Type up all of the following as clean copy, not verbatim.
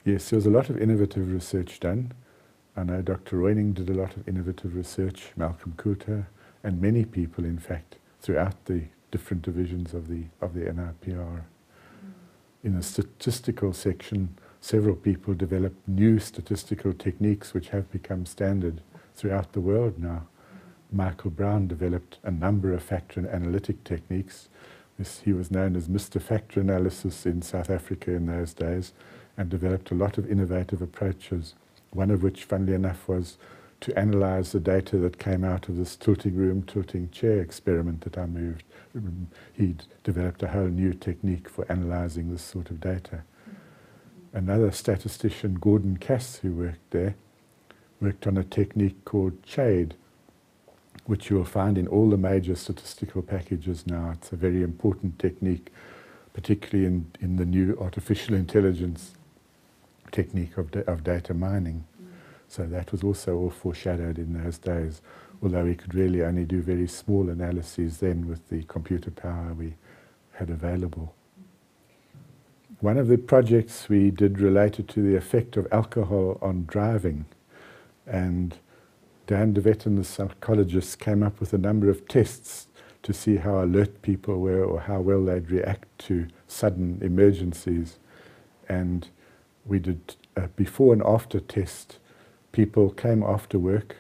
Yes, there was a lot of innovative research done. I know Dr. Roining did a lot of innovative research, Malcolm Coulter, and many people, in fact, throughout the different divisions of the NIPR. In the statistical section, several people developed new statistical techniques which have become standard throughout the world now. Michael Brown developed a number of factor and analytic techniques. He was known as Mr. Factor Analysis in South Africa in those days, and developed a lot of innovative approaches, one of which, funnily enough, was to analyze the data that came out of this tilting room, tilting chair experiment that I moved. He'd developed a whole new technique for analyzing this sort of data. Another statistician, Gordon Cass, who worked there, worked on a technique called shade, which you will find in all the major statistical packages now. It's a very important technique, particularly in the new artificial intelligence technique of data mining. So that was also all foreshadowed in those days, although we could really only do very small analyses then with the computer power we had available. One of the projects we did related to the effect of alcohol on driving, and Dan DeWet and the psychologists came up with a number of tests to see how alert people were or how well they'd react to sudden emergencies. And we did a before and after test. People came after work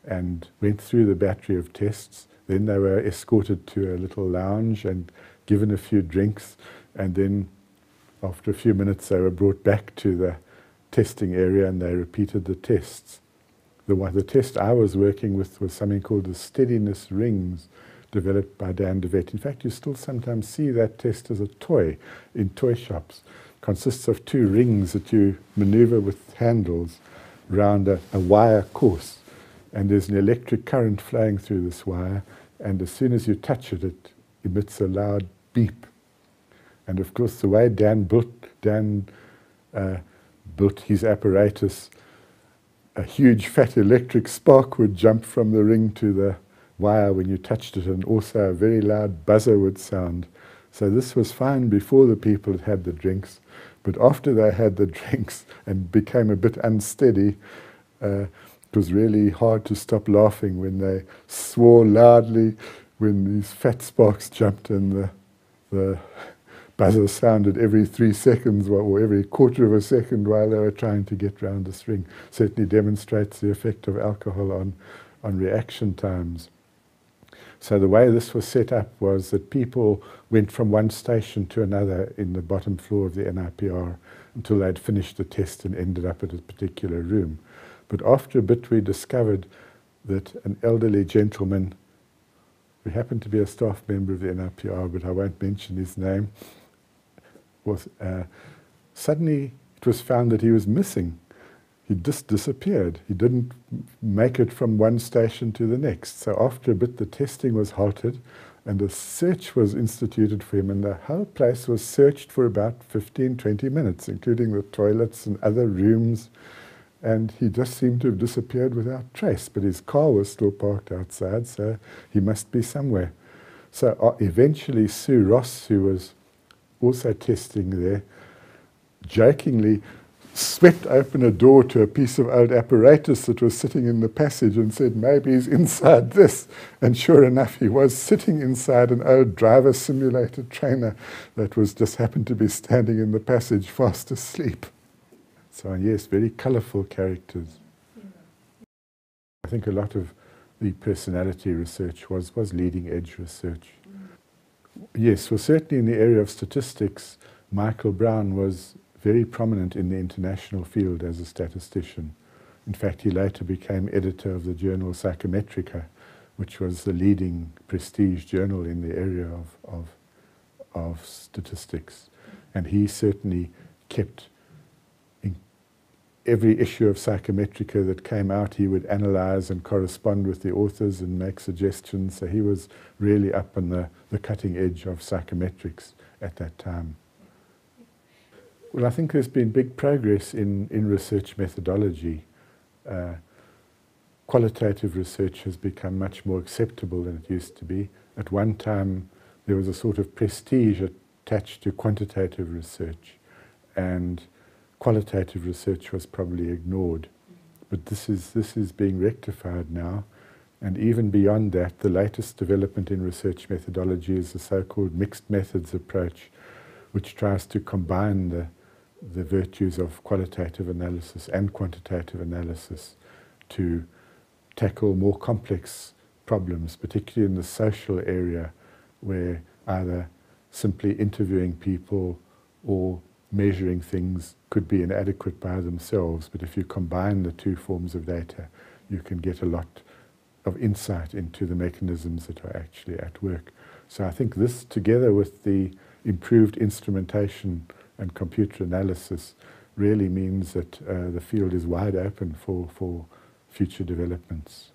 and went through the battery of tests. Then they were escorted to a little lounge and given a few drinks, and then after a few minutes they were brought back to the testing area and they repeated the tests. The test I was working with was something called the steadiness rings, developed by Dan DeWet. In fact, you still sometimes see that test as a toy in toy shops. It consists of two rings that you maneuver with handles round a wire course, and there's an electric current flowing through this wire, and as soon as you touch it, it emits a loud beep. And of course, the way Dan built his apparatus, a huge fat electric spark would jump from the ring to the wire when you touched it, and also a very loud buzzer would sound. So this was fine before the people had had the drinks, but after they had the drinks and became a bit unsteady, it was really hard to stop laughing when they swore loudly when these fat sparks jumped and the buzzer sounded every 3 seconds or every quarter of a second while they were trying to get round this ring. Certainly demonstrates the effect of alcohol on reaction times. So the way this was set up was that people went from one station to another in the bottom floor of the NIPR until they'd finished the test and ended up at a particular room. But after a bit we discovered that an elderly gentleman, who happened to be a staff member of the NIPR, but I won't mention his name, was suddenly it was found that he was missing. He just disappeared. He didn't make it from one station to the next. So after a bit the testing was halted and a search was instituted for him, and the whole place was searched for about 15-20 minutes, including the toilets and other rooms, and he just seemed to have disappeared without trace. But his car was still parked outside, so he must be somewhere. So eventually Sue Ross, who was also testing there, jokingly swept open a door to a piece of old apparatus that was sitting in the passage and said, maybe he's inside this. And sure enough, he was sitting inside an old driver simulator trainer that was just happened to be standing in the passage fast asleep. So yes, very colourful characters. I think a lot of the personality research was leading edge research. Yes, well, certainly in the area of statistics, Michael Brown was very prominent in the international field as a statistician. In fact, he later became editor of the journal Psychometrica, which was the leading prestige journal in the area of statistics. And he certainly kept, in every issue of Psychometrica that came out, he would analyze and correspond with the authors and make suggestions. So he was really up on the cutting edge of psychometrics at that time. Well, I think there's been big progress in research methodology. Qualitative research has become much more acceptable than it used to be. At one time, there was a sort of prestige attached to quantitative research, and qualitative research was probably ignored. But this is being rectified now. And even beyond that, the latest development in research methodology is the so-called mixed methods approach, which tries to combine the virtues of qualitative analysis and quantitative analysis to tackle more complex problems, particularly in the social area, where either simply interviewing people or measuring things could be inadequate by themselves. But if you combine the two forms of data, you can get a lot of insight into the mechanisms that are actually at work. So I think this, together with the improved instrumentation and computer analysis, really means that the field is wide open for future developments.